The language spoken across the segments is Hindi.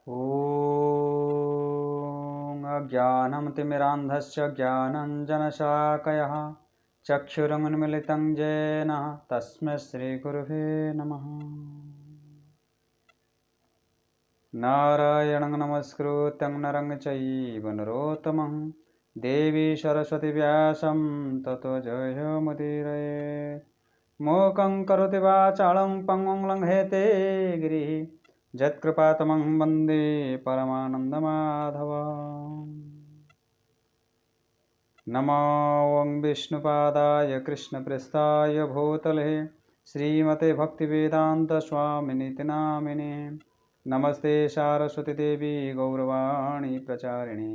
ॐ अज्ञानतिमिरान्धस्य ज्ञानाञ्जनशलाकया चक्षुरुन्मीलितं येन तस्मै श्रीगुरुवे नमः। नारायणं नमस्कृत्य नरं चैव नरोत्तमं देवी सरस्वती व्यासं ततो जयमुदीरयेत्। मूकं करोति वाचालं पङ्गुं लङ्घयते गिरिः यत्कृपातमं वन्दे परमानन्दमाधवम्। नमो ॐ विष्णुपादाय कृष्णप्रेष्ठाय भूतले श्रीमते भक्तिवेदान्तस्वामिनिति नामिने। नमस्ते सारस्वती देवी गौरवाणी प्रचारिणे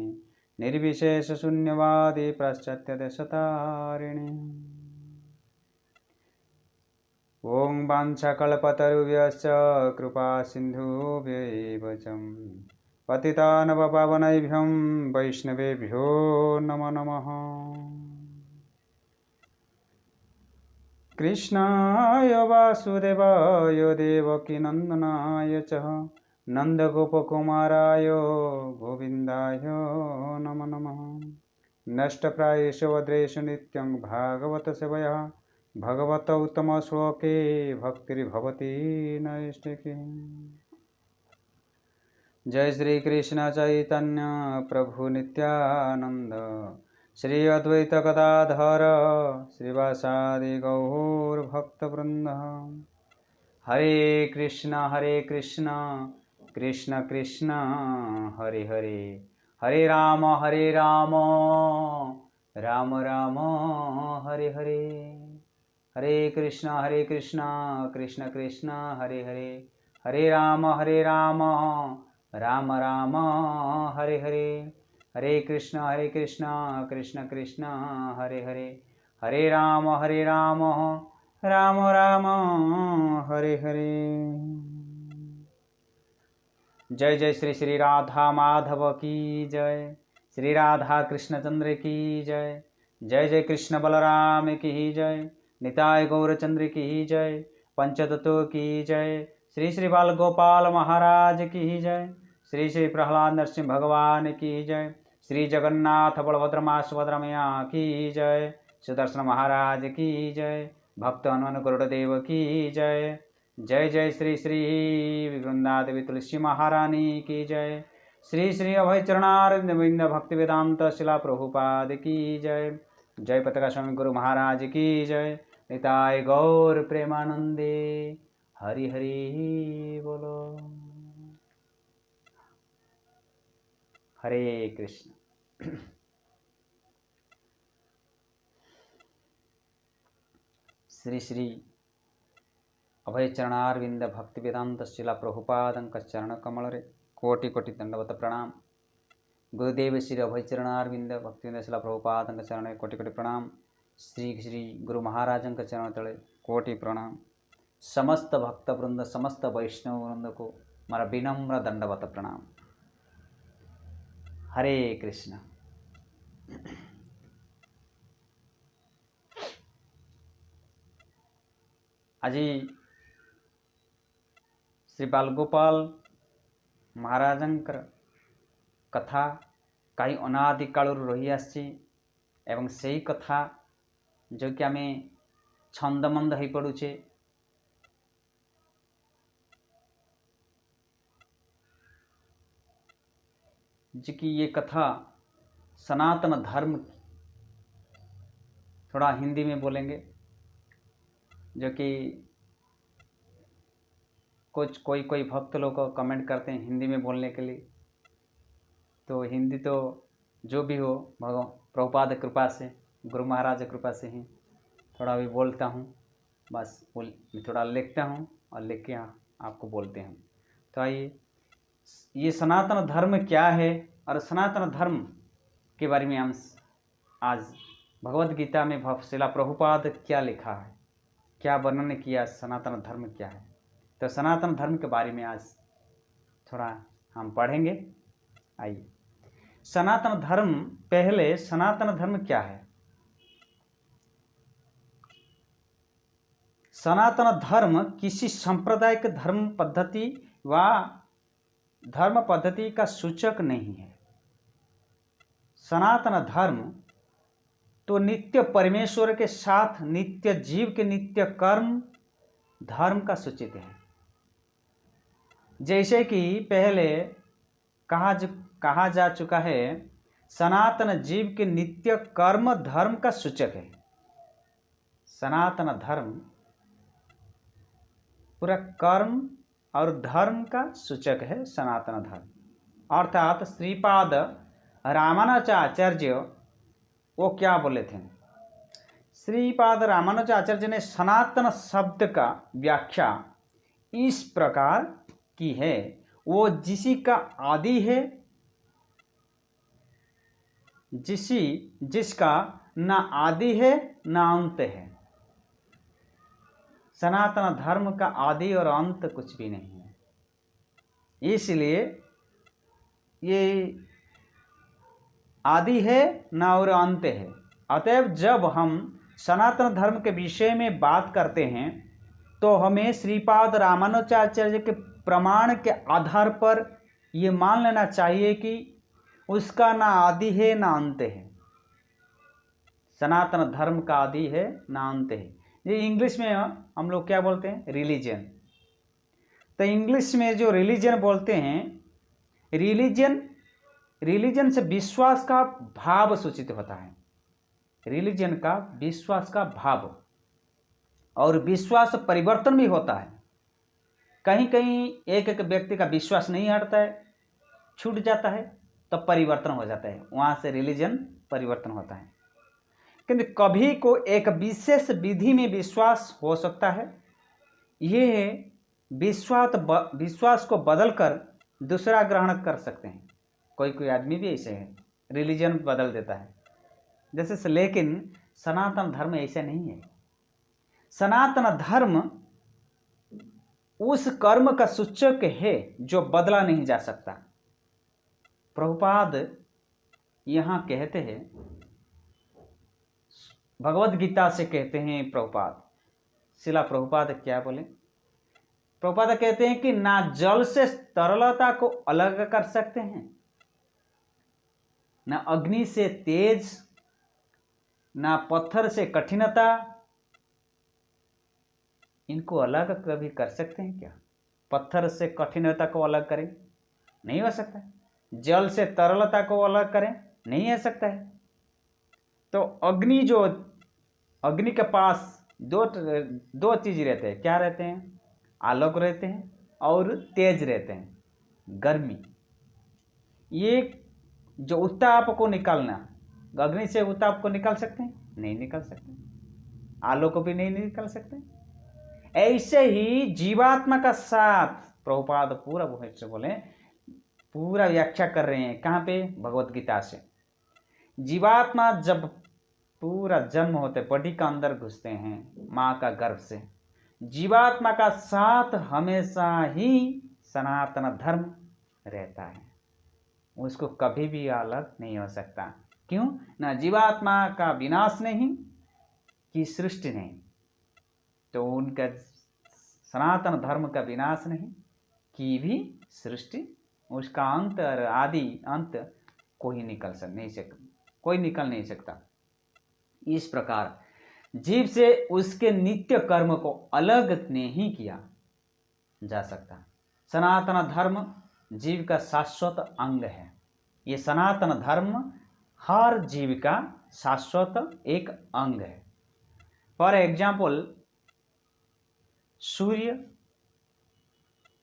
निर्विशेषशून्यवादी पाश्चात्यदेशतारिणे। ॐ वाञ्छाकल्पतरुभ्यश्च कृपासिन्धुभ्यैव च पतितानवपावनेभ्यो वैष्णवेभ्यो नमो नमः। कृष्णाय वासुदेवाय देवकीनन्दनाय च नन्दगोपकुमाराय गोविन्दाय नमो नमः। नष्टप्रायेषु वद्रेषु नित्यं भागवतसेवया भगवत उत्तम श्लोके भक्तिर्भवति नैष्टिकी। जय श्री कृष्ण चैतन्य प्रभु नित्यानंद श्री अद्वैत गदाधर श्रीवासादि गौर भक्तवृंद। हरे कृष्ण कृष्ण कृष्ण हरे हरे, हरे राम राम राम हरे हरे। हरे कृष्ण कृष्ण कृष्ण हरे हरे, हरे राम राम राम हरे हरे। हरे कृष्ण कृष्ण कृष्ण हरे हरे, हरे राम राम राम हरे हरे। जय जय श्री श्री राधा माधव की जय, श्री राधा कृष्णचंद्र की जय। जय जय कृष्ण बलराम की जय, निताय गौरचंद्र की जय। पंचतत्व की जय, श्री श्री बाल गोपाल महाराज की जय। श्री श्री प्रहलाद नरसिंह भगवान की जय। श्री जगन्नाथ बलभद्र माँ सुभद्रा मैया की जय। सुदर्शन महाराज की जय। भक्त हनुमान गरुड़देव की जय। जय जय श्री श्री वृंदा देवी तुलसी महारानी की जय। श्री श्री अभय चरणारविंद भक्ति वेदांत शिला प्रभुपाद की जय। जय पताका स्वामी गुरु महाराज की जय। निताय गौर प्रेमानंदे हरि हरि बोलो। हरे कृष्ण। श्री श्री अभय चरणारविंद भक्ति वेदांत शिला प्रभुपादंक चरण कमल कोटि कोटि दंडवत प्रणाम। गुरुदेव श्री अभय चरणारविंद भक्ति शिला प्रभुपादंक चरण कोटि कोटि प्रणाम। श्री श्री गुरु महाराजंक चरण तले कोटि प्रणाम। समस्त भक्त वृंद समस्त वैष्णव वृंद को मेरा विनम्र दंडवत प्रणाम। हरे कृष्ण। आज श्री बालगोपाल महाराजंकर कथा कई अनादि कालरू रही आसी एवं सही कथा जो कि आम छंदमंद हो पड़ुचे जी कि ये कथा सनातन धर्म, थोड़ा हिंदी में बोलेंगे जो कि कुछ कोई भक्त लोग कमेंट करते हैं हिंदी में बोलने के लिए। तो हिंदी तो जो भी हो भगवान प्रभुपाद कृपा से, गुरु महाराज कृपा से ही थोड़ा भी बोलता हूँ। बस थोड़ा लिखता हूँ और लिख के आपको बोलते हैं। तो आइए, ये सनातन धर्म क्या है और सनातन धर्म के बारे में हम आज भगवद गीता में शिला प्रभुपाद क्या लिखा है, क्या वर्णन किया, सनातन धर्म क्या है। तो सनातन धर्म के बारे में आज थोड़ा हम पढ़ेंगे। आइए, सनातन धर्म, पहले सनातन धर्म क्या है। सनातन धर्म किसी सांप्रदायिक धर्म पद्धति व धर्म पद्धति का सूचक नहीं है। सनातन धर्म तो नित्य परमेश्वर के साथ नित्य जीव के नित्य कर्म धर्म का सूचित है। जैसे कि पहले कहा जा चुका है, सनातन जीव के नित्य कर्म धर्म का सूचक है। सनातन धर्म पूरा कर्म और धर्म का सूचक है सनातन धर्म। अर्थात श्रीपाद रामानुजाचार्य वो क्या बोले थे? श्रीपाद रामानुजाचार्य ने सनातन शब्द का व्याख्या इस प्रकार की है, वो जिसी का आदि है, जिसका ना आदि है ना अंत है। सनातन धर्म का आदि और अंत कुछ भी नहीं है, इसलिए ये आदि है ना और अंत है। अतएव जब हम सनातन धर्म के विषय में बात करते हैं तो हमें श्रीपाद रामानुजाचार्य के प्रमाण के आधार पर ये मान लेना चाहिए कि उसका ना आदि है ना अंत है। सनातन धर्म का आदि है ना अंत है। ये इंग्लिश में हम लोग क्या बोलते हैं? रिलीजन। तो इंग्लिश में जो रिलीजन बोलते हैं, रिलीजन से विश्वास का भाव सूचित होता है। रिलीजन का विश्वास का भाव, और विश्वास परिवर्तन भी होता है। कहीं कहीं एक एक व्यक्ति का विश्वास नहीं हटता है, छूट जाता है, तब परिवर्तन हो जाता है, वहाँ से रिलीजन परिवर्तन होता है। किंतु कभी को एक विशेष विधि में विश्वास हो सकता है, ये विश्वास को बदलकर दूसरा ग्रहण कर सकते हैं। कोई आदमी भी ऐसे है, रिलीजन बदल देता है जैसे से। लेकिन सनातन धर्म ऐसा नहीं है। सनातन धर्म उस कर्म का सूचक है जो बदला नहीं जा सकता। प्रभुपाद यहाँ कहते हैं, भगवद गीता से कहते हैं प्रभुपाद, शिला प्रभुपाद क्या बोले? प्रभुपाद कहते हैं कि ना जल से तरलता को अलग कर सकते हैं, ना अग्नि से तेज, ना पत्थर से कठिनता। इनको अलग कभी कर सकते हैं क्या? पत्थर से कठिनता को अलग करें? नहीं हो सकता। जल से तरलता को अलग करें? नहीं हो सकता है। तो अग्नि के पास दो चीज रहते हैं। क्या रहते हैं? आलोक रहते हैं और तेज रहते हैं, गर्मी। ये जो उत्ताप को निकालना, अग्नि से उत्ताप को निकाल सकते हैं? नहीं निकाल सकते। आलोक को भी नहीं निकाल सकते। ऐसे ही जीवात्मा का साथ प्रभुपाद पूरा भविष्य बोले, पूरा व्याख्या कर रहे हैं। कहाँ पे? भगवत गीता से। जीवात्मा जब पूरा जन्म होते, बॉडी का अंदर घुसते हैं माँ का गर्भ से, जीवात्मा का साथ हमेशा ही सनातन धर्म रहता है, उसको कभी भी अलग नहीं हो सकता। क्यों? ना जीवात्मा का विनाश नहीं कि सृष्टि नहीं, तो उनका सनातन धर्म का विनाश नहीं कि भी सृष्टि, उसका अंत और आदि अंत कोई निकल नहीं सकता। इस प्रकार जीव से उसके नित्य कर्म को अलग नहीं किया जा सकता। सनातन धर्म जीव का शाश्वत अंग है। ये सनातन धर्म हर जीव का शाश्वत एक अंग है। फॉर एग्जाम्पल,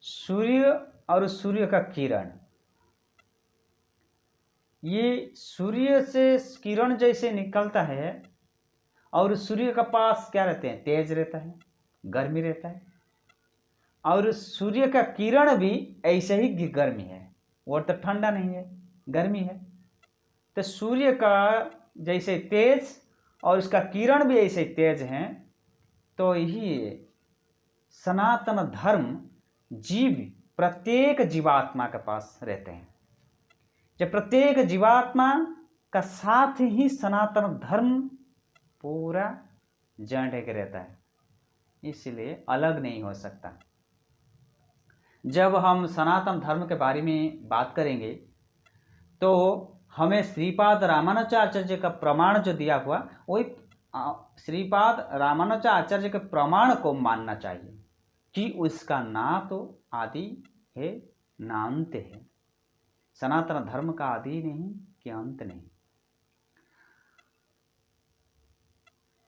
सूर्य और सूर्य का किरण, ये सूर्य से किरण जैसे निकलता है और सूर्य का पास क्या रहते हैं? तेज रहता है, गर्मी रहता है। और सूर्य का किरण भी ऐसे ही गर्मी है, वो तो ठंडा नहीं है, गर्मी है। तो सूर्य का जैसे तेज और उसका किरण भी ऐसे तेज हैं, तो यही सनातन धर्म जीव प्रत्येक जीवात्मा के पास रहते हैं। जब प्रत्येक जीवात्मा का साथ ही सनातन धर्म पूरा जॉइंट होकर रहता है, इसलिए अलग नहीं हो सकता। जब हम सनातन धर्म के बारे में बात करेंगे तो हमें श्रीपाद रामानुजाचार्य का प्रमाण जो दिया हुआ वही श्रीपाद रामानुजाचार्य के प्रमाण को मानना चाहिए कि उसका ना तो आदि है ना अंत है। सनातन धर्म का आदि नहीं कि अंत नहीं,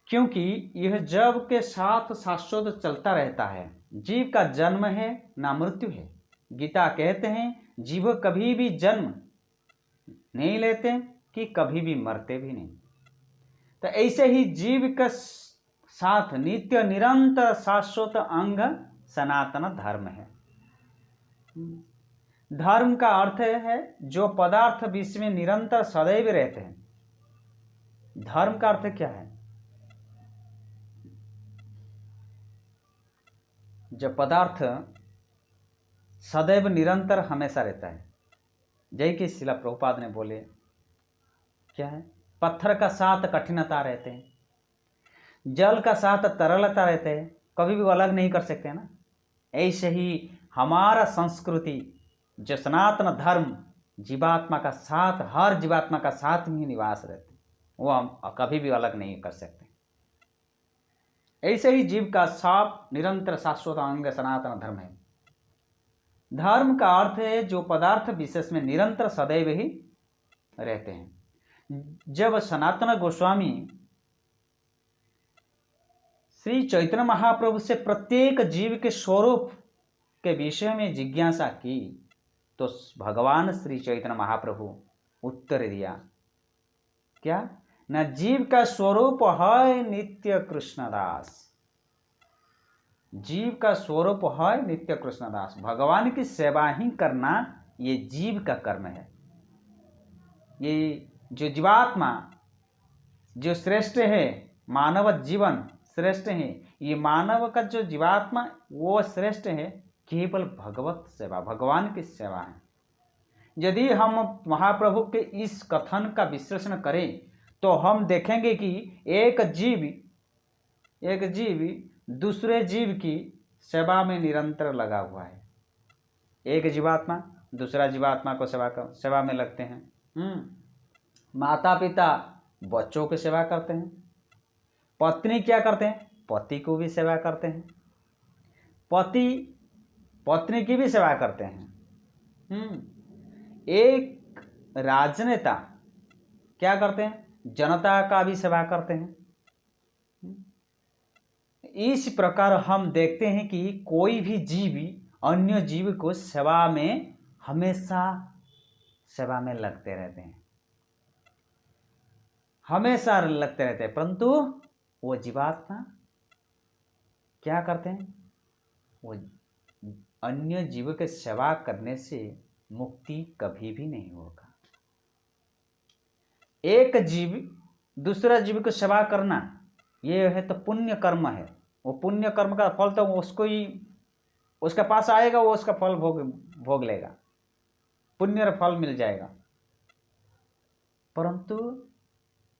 क्योंकि यह जब के साथ शाश्वत चलता रहता है। जीव का जन्म है ना मृत्यु है। गीता कहते हैं जीव कभी भी जन्म नहीं लेते कि कभी भी मरते भी नहीं। तो ऐसे ही जीव का साथ नित्य निरंतर शाश्वत अंग सनातन धर्म है। धर्म का अर्थ है जो पदार्थ विश्व में निरंतर सदैव रहते हैं। धर्म का अर्थ क्या है? जो पदार्थ सदैव निरंतर हमेशा रहता है। जय कि शिला प्रभुपाद ने बोले क्या है, पत्थर का साथ कठिनता रहते हैं, जल का साथ तरलता रहते हैं, कभी भी वो अलग नहीं कर सकते ना। ऐसे ही हमारा संस्कृति जो सनातन धर्म जीवात्मा का साथ, हर जीवात्मा का साथ में ही निवास रहते हैं, वो हम कभी भी अलग नहीं कर सकते। ऐसे ही जीव का साफ निरंतर शाश्वत अंग सनातन धर्म है। धर्म का अर्थ है जो पदार्थ विशेष में निरंतर सदैव ही रहते हैं। जब सनातन गोस्वामी श्री चैतन्य महाप्रभु से प्रत्येक जीव के स्वरूप के विषय में जिज्ञासा की तो भगवान श्री चैतन्य महाप्रभु उत्तर दिया क्या? न जीव का स्वरूप है नित्य कृष्णदास। जीव का स्वरूप है नित्य कृष्णदास। भगवान की सेवा ही करना ये जीव का कर्म है। ये जो जीवात्मा जो श्रेष्ठ है, मानव जीवन श्रेष्ठ है, ये मानव का जो जीवात्मा वो श्रेष्ठ है केवल भगवत सेवा, भगवान की सेवा है। यदि हम महाप्रभु के इस कथन का विश्लेषण करें तो हम देखेंगे कि एक जीव दूसरे जीव की सेवा में निरंतर लगा हुआ है। एक जीवात्मा दूसरा जीवात्मा को सेवा में लगते हैं। माता पिता बच्चों की सेवा करते हैं, पत्नी क्या करते हैं? पति को भी सेवा करते हैं, पति पत्नी की भी सेवा करते हैं। एक राजनेता क्या करते हैं? जनता का भी सेवा करते हैं। इस प्रकार हम देखते हैं कि कोई भी जीव अन्य जीव को सेवा में हमेशा सेवा में लगते रहते हैं, हमेशा लगते रहते हैं, परंतु वो जीवात्मा क्या करते हैं? वो अन्य जीव के सेवा करने से मुक्ति कभी भी नहीं होगा। एक जीव दूसरा जीव को सेवा करना ये है तो पुण्य कर्म है। वो पुण्य कर्म का फल तो उसको ही उसके पास आएगा, वो उसका फल भोग लेगा, पुण्य फल मिल जाएगा। परंतु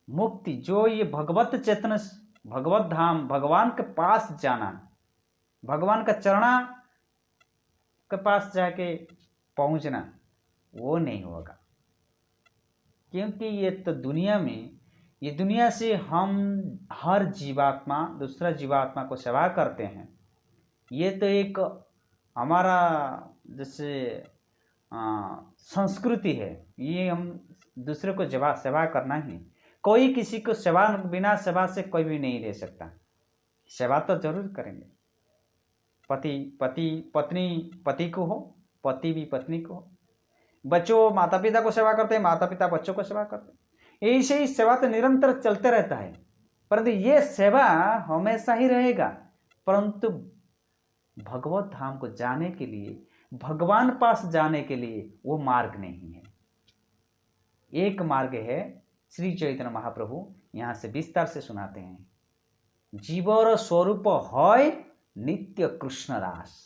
मुक्ति जो ये भगवत चेतन, भगवत धाम, भगवान के पास जाना, भगवान का चरणा के पास जाके पहुंचना, वो नहीं होगा। क्योंकि ये तो दुनिया में, ये दुनिया से हम हर जीवात्मा दूसरा जीवात्मा को सेवा करते हैं। ये तो एक हमारा जैसे संस्कृति है, ये हम दूसरे को सेवा करना ही। कोई किसी को सेवा, बिना सेवा से कोई भी नहीं रह सकता। सेवा तो जरूर करेंगे। पत्नी पति को हो, पति भी पत्नी को हो, बच्चों माता पिता को सेवा करते हैं, माता पिता बच्चों को सेवा करते हैं। ऐसे ही सेवा तो निरंतर चलते रहता है, परंतु ये सेवा हमेशा ही रहेगा। परंतु भगवत धाम को जाने के लिए, भगवान पास जाने के लिए वो मार्ग नहीं है। एक मार्ग है, श्री चैतन्य महाप्रभु यहाँ से विस्तार से सुनाते हैं। जीवर स्वरूप है नित्य कृष्णदास।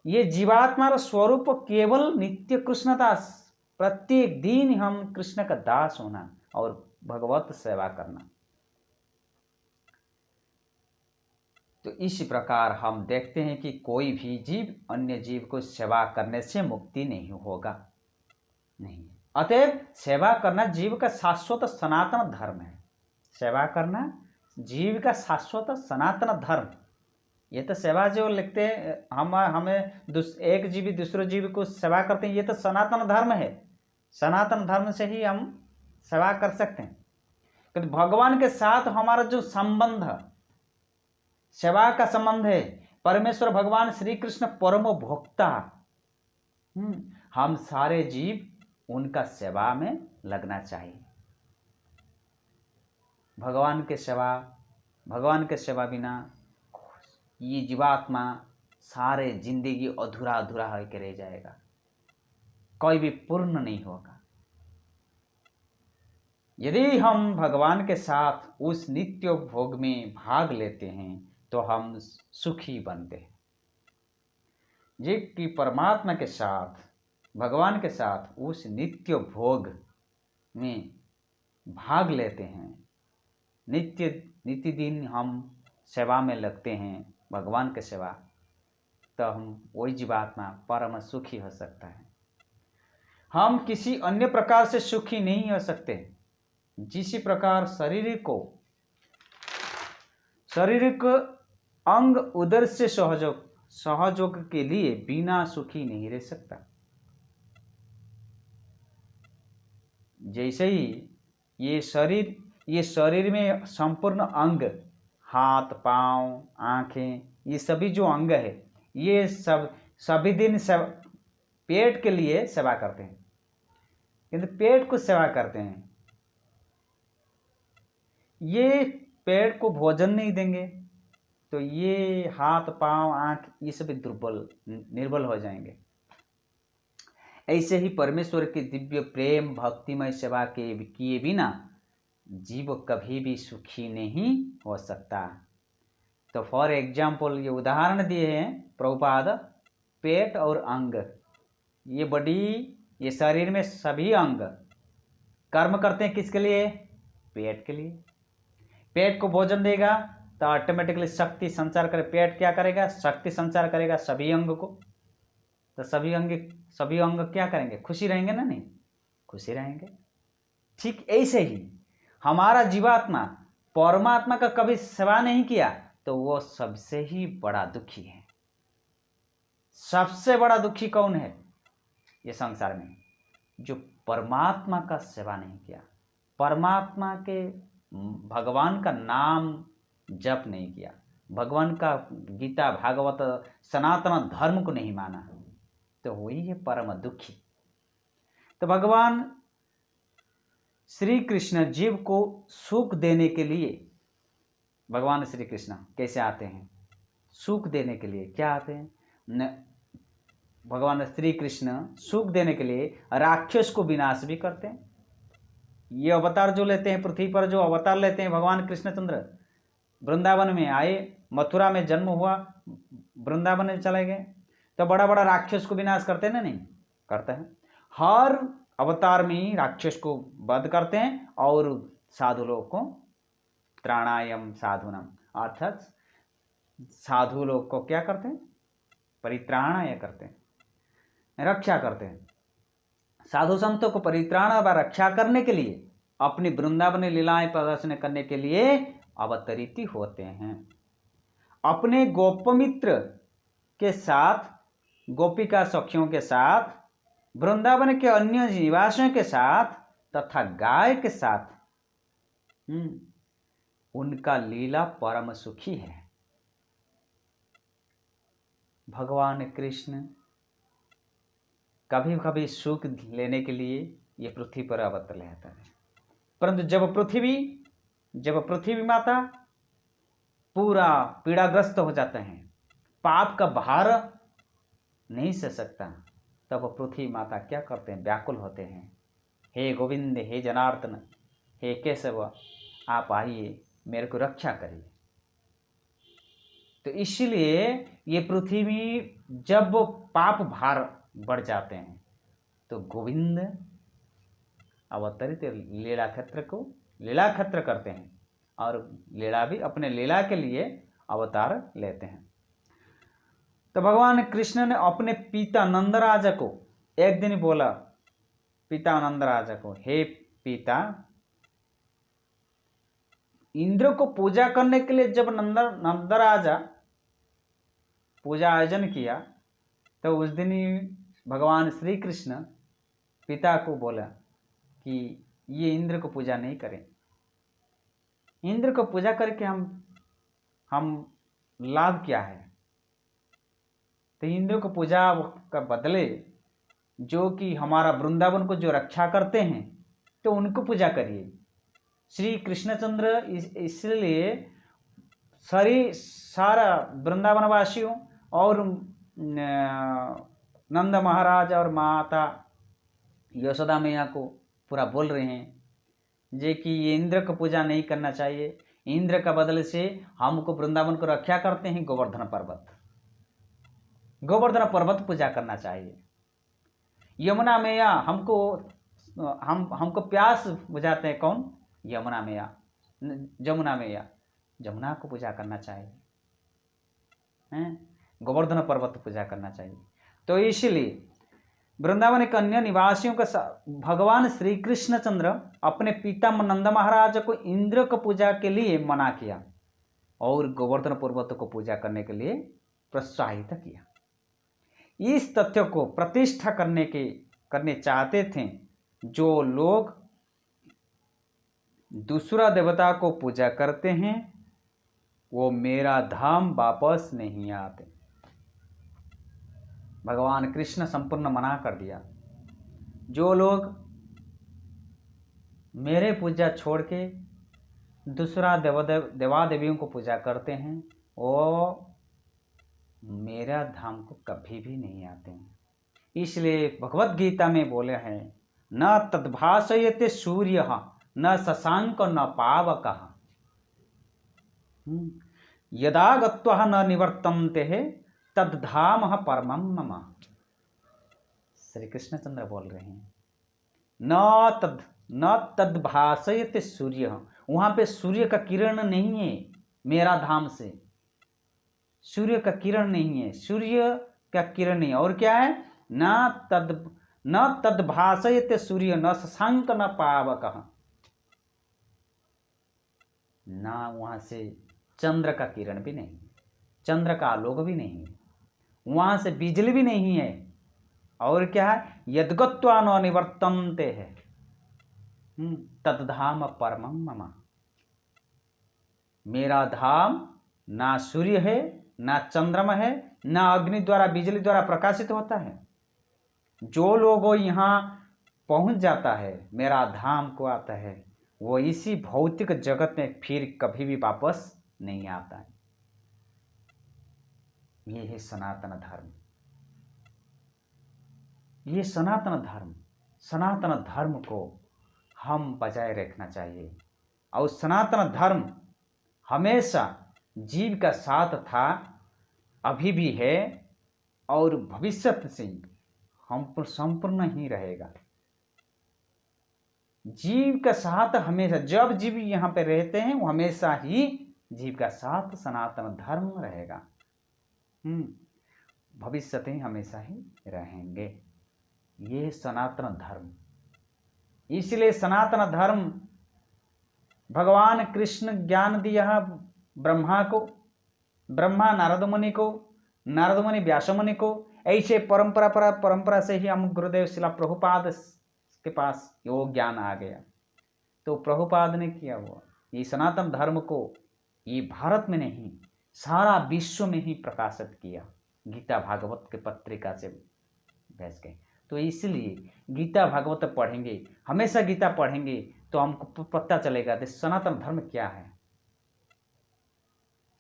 ये जीवात्मा स्वरूप केवल नित्य कृष्णदास। प्रत्येक दिन हम कृष्ण का दास होना और भगवत सेवा करना। तो इसी प्रकार हम देखते हैं कि कोई भी जीव अन्य जीव को सेवा करने से मुक्ति नहीं होगा, नहीं। अतएव सेवा करना जीव का शाश्वत सनातन धर्म है। सेवा करना जीव का शाश्वत सनातन धर्म। ये तो सेवा जो लिखते हैं हमें एक जीवी दूसरे जीव को सेवा करते हैं, ये तो सनातन धर्म है। सनातन धर्म से ही हम सेवा कर सकते हैं। क्योंकि भगवान के साथ हमारा जो संबंध, सेवा का संबंध है, परमेश्वर भगवान श्री कृष्ण परम भोक्ता, हम सारे जीव उनका सेवा में लगना चाहिए। भगवान के सेवा बिना ये जीवात्मा सारे जिंदगी अधूरा अधूरा होकर रह जाएगा, कोई भी पूर्ण नहीं होगा। यदि हम भगवान के साथ उस नित्य भोग में भाग लेते हैं तो हम सुखी बनते हैं। कि परमात्मा के साथ, भगवान के साथ उस नित्य भोग में भाग लेते हैं, नित्य दिन हम सेवा में लगते हैं, भगवान के सेवा, तो हम वही जीवात्मा परम सुखी हो सकता है। हम किसी अन्य प्रकार से सुखी नहीं हो सकते। जिस प्रकार शारीरिक अंग उदर से सहयोग के लिए बिना सुखी नहीं रह सकता, जैसे ही ये शरीर में संपूर्ण अंग, हाथ पांव आंखें, ये सभी जो अंग है, ये सभी दिन पेट के लिए सेवा करते हैं, किंतु पेट को सेवा करते हैं, ये पेट को भोजन नहीं देंगे तो ये हाथ पांव आंख ये सभी निर्बल हो जाएंगे। ऐसे ही परमेश्वर के दिव्य प्रेम भक्तिमय सेवा के किए बिना जीव कभी भी सुखी नहीं हो सकता। तो फॉर एग्जाम्पल ये उदाहरण दिए हैं प्रभुपाद, पेट और अंग, ये बॉडी, ये शरीर में सभी अंग कर्म करते हैं किसके लिए? पेट के लिए। पेट को भोजन देगा तो ऑटोमेटिकली शक्ति संचार करे। पेट क्या करेगा? शक्ति संचार करेगा सभी अंग को। तो सभी अंग क्या करेंगे? खुशी रहेंगे ना? नहीं, खुशी रहेंगे। ठीक ऐसे ही हमारा जीवात्मा परमात्मा का कभी सेवा नहीं किया तो वो सबसे ही बड़ा दुखी है। सबसे बड़ा दुखी कौन है ये संसार में? जो परमात्मा का सेवा नहीं किया, परमात्मा के भगवान का नाम जप नहीं किया, भगवान का गीता भागवत सनातन धर्म को नहीं माना, तो वही है परम दुखी। तो भगवान श्री कृष्ण जीव को सुख देने के लिए, भगवान श्री कृष्ण कैसे आते हैं? सुख देने के लिए। क्या आते हैं? भगवान श्री कृष्ण सुख देने के लिए राक्षस को विनाश भी करते हैं। ये अवतार जो लेते हैं, पृथ्वी पर जो अवतार लेते हैं, भगवान कृष्णचंद्र वृंदावन में आए, मथुरा में जन्म हुआ, वृंदावन में चले गए, तो बड़ा बड़ा राक्षस को विनाश करते हैं ना? नहीं करते हैं। हर अवतार में राक्षस को वध करते हैं और साधु लोग को त्राणायम साधुनम, अर्थात साधु लोग को क्या करते हैं? परित्राणाय करते हैं, रक्षा करते हैं। साधु संतों को परित्राण व रक्षा करने के लिए, अपनी वृंदावन लीलाएं प्रदर्शन करने के लिए अवतरित होते हैं। अपने गोपमित्र के साथ, गोपिका सखियों के साथ, वृंदावन के अन्य निवासियों के साथ तथा गाय के साथ उनका लीला परम सुखी है। भगवान कृष्ण कभी कभी सुख लेने के लिए ये पृथ्वी पर अवतर लेता है, परंतु जब पृथ्वी माता पूरा पीड़ाग्रस्त हो जाता है, पाप का भार नहीं सह सकता, तब पृथ्वी माता क्या करते हैं? व्याकुल होते हैं, हे गोविंद, हे जनार्दन, हे केशव, आप आइए, मेरे को रक्षा करिए। तो इसलिए ये पृथ्वी जब पाप भार बढ़ जाते हैं तो गोविंद अवतरित लीला क्षेत्र करते हैं और लीला भी अपने लीला के लिए अवतार लेते हैं। तो भगवान कृष्ण ने अपने पिता नंदराज को एक दिन बोला, पिता नंदराज को, हे पिता, इंद्र को पूजा करने के लिए जब नंदराजा पूजा आयोजन किया तो उस दिन ही भगवान श्री कृष्ण पिता को बोला कि ये इंद्र को पूजा नहीं करें, इंद्र को पूजा करके हम लाभ क्या है। तो इंद्र को पूजा का बदले जो कि हमारा वृंदावन को जो रक्षा करते हैं तो उनको पूजा करिए। श्री कृष्णचंद्र इसलिए सारा वृंदावन वासियों और नंद महाराज और माता यशोदा मैया को पूरा बोल रहे हैं जे कि ये इंद्र को पूजा नहीं करना चाहिए, इंद्र का बदले से हमको वृंदावन को रक्षा करते हैं गोवर्धन पर्वत पूजा करना चाहिए। यमुना मैया हमको प्यास बुझाते हैं, कौन? यमुना मैया, जमुना को पूजा करना चाहिए, गोवर्धन पर्वत पूजा करना चाहिए। तो इसलिए वृंदावन के अन्य निवासियों का भगवान श्री कृष्णचंद्र अपने पिता नंद महाराज को इंद्र को पूजा के लिए मना किया और गोवर्धन पर्वत को पूजा करने के लिए प्रोत्साहित किया। इस तथ्य को प्रतिष्ठा करने चाहते थे, जो लोग दूसरा देवता को पूजा करते हैं वो मेरा धाम वापस नहीं आते। भगवान कृष्ण संपूर्ण मना कर दिया, जो लोग मेरे पूजा छोड़ के दूसरा देवा देवियों को पूजा करते हैं वो मेरा धाम को कभी भी नहीं आते हैं। इसलिए भगवत गीता में बोले हैं, न तद्भासयते सूर्य न शशांक न पावकः यदा गत्वा न निवर्तन्ते तद्धाम परमं मम। श्री कृष्णचंद्र बोल रहे हैं, न तद्भासयते सूर्य, वहां पे सूर्य का किरण नहीं है मेरा धाम से, सूर्य का किरण नहीं है, सूर्य का किरण नहीं, और क्या है? न तद्भासयते सूर्य न शशांक न पावकः, ना वहां से चंद्र का किरण भी नहीं, चंद्र का आलोक भी नहीं, वहां से बिजली भी नहीं है, और क्या है? यद्गत्वा न निवर्तन्ते है तद्धाम परमं मम। मेरा धाम ना सूर्य है, ना चंद्रमा है, ना अग्नि द्वारा बिजली द्वारा प्रकाशित होता है। जो लोगों यहाँ पहुंच जाता है, मेरा धाम को आता है, वो इसी भौतिक जगत में फिर कभी भी वापस नहीं आता है। ये है सनातन धर्म, ये सनातन धर्म को हम बजाय रखना चाहिए। और सनातन धर्म हमेशा जीव का साथ था, अभी भी है और भविष्य से हम संपूर्ण ही रहेगा। जीव का साथ हमेशा, जब जीव यहाँ पे रहते हैं वो हमेशा ही जीव का साथ सनातन धर्म रहेगा, भविष्य में हमेशा ही रहेंगे। ये सनातन धर्म, इसलिए सनातन धर्म भगवान कृष्ण ज्ञान दिया ब्रह्मा को, ब्रह्मा नारद मुनि को, नारद मुनि व्यास मुनि को, ऐसे परंपरा से ही हम गुरुदेव शिला प्रभुपाद के पास वो ज्ञान आ गया। तो प्रभुपाद ने किया हुआ ये सनातन धर्म को ये भारत में नहीं सारा विश्व में ही प्रकाशित किया, गीता भागवत के पत्रिका से भेज के। तो इसलिए गीता भागवत पढ़ेंगे, हमेशा गीता पढ़ेंगे तो हमको पता चलेगा कि सनातन धर्म क्या है,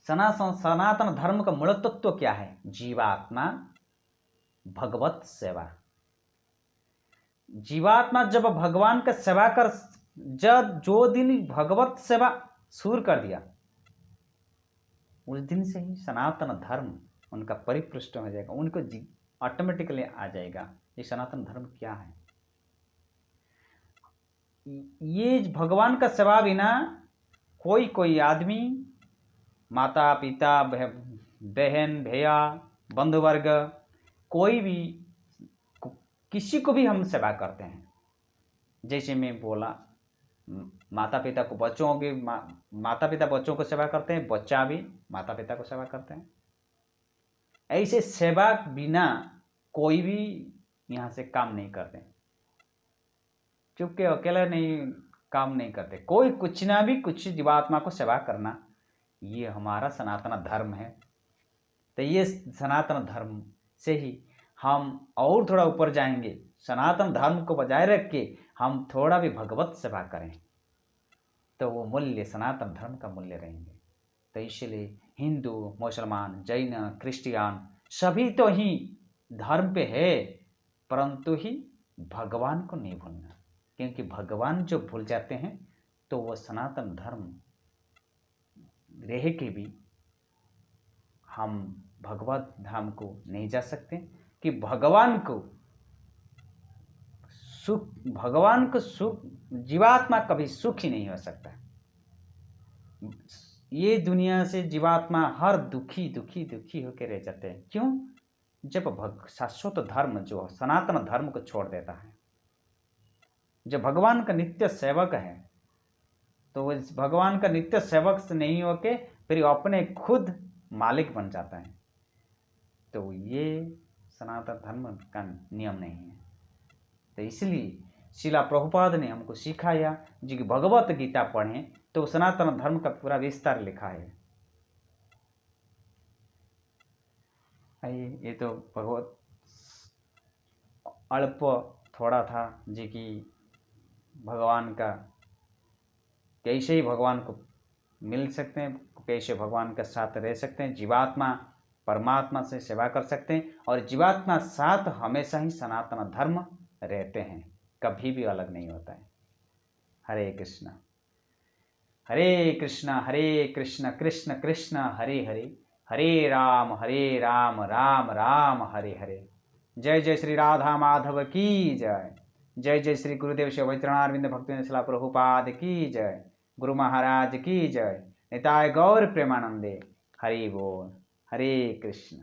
सनातन धर्म का मूल तत्व क्या है। जीवात्मा भगवत सेवा, जीवात्मा जब भगवान का सेवा कर, जब जो दिन भगवत सेवा शुरू कर दिया उस दिन से ही सनातन धर्म उनका परिपृष्ठ हो जाएगा, उनको ऑटोमेटिकली आ जाएगा ये सनातन धर्म क्या है। ये भगवान का सेवा बिना कोई आदमी माता पिता बहन भैया बंधु वर्ग कोई भी किसी को भी हम सेवा करते हैं। जैसे मैं बोला माता पिता को माता पिता बच्चों को सेवा करते हैं, बच्चा भी माता पिता को सेवा करते हैं। ऐसे सेवा बिना कोई भी यहाँ से काम नहीं करते, चुपके अकेले नहीं काम नहीं करते। कोई कुछ ना भी कुछ जीवात्मा को सेवा करना ये हमारा सनातन धर्म है। तो ये सनातन धर्म से ही हम और थोड़ा ऊपर जाएंगे। सनातन धर्म को बजाय रख के हम थोड़ा भी भगवत सेवा करें तो वो मूल्य सनातन धर्म का मूल्य रहेंगे। तो इसलिए हिंदू मुसलमान जैन क्रिश्चियन सभी तो ही धर्म पे है, परंतु ही भगवान को नहीं भूलना, क्योंकि भगवान जो भूल जाते हैं तो वो सनातन धर्म रह के भी हम भगवत धाम को नहीं जा सकते। कि भगवान को सुख जीवात्मा कभी सुख ही नहीं हो सकता। ये दुनिया से जीवात्मा हर दुखी दुखी दुखी होकर रह जाते हैं। क्यों? जब शाश्वत धर्म जो सनातन धर्म को छोड़ देता है, जो भगवान का नित्य सेवक है, तो वो भगवान का नित्य सेवक से नहीं होके फिर अपने खुद मालिक बन जाता है। तो ये सनातन धर्म का नियम नहीं है। तो इसलिए शिला प्रभुपाद ने हमको सिखाया जी कि भगवत गीता पढ़ें तो सनातन धर्म का पूरा विस्तार लिखा है। ये तो भगवत अल्प थोड़ा था जी कि भगवान का कैसे ही भगवान को मिल सकते हैं, कैसे भगवान के साथ रह सकते हैं, जीवात्मा परमात्मा से सेवा कर सकते हैं और जीवात्मा साथ हमेशा ही सनातन धर्म रहते हैं, कभी भी अलग नहीं होता है। हरे कृष्णा हरे कृष्णा कृष्ण कृष्ण हरे हरे, हरे राम राम राम हरे हरे। जय जय श्री राधा माधव की जय। जय जय श्री गुरुदेव शिव चरणारविंद भक्ति शिला प्रभुपाद की जय। गुरु महाराज की जय। निताय गौर प्रेमानंदे। हरि बोल। हरे कृष्ण।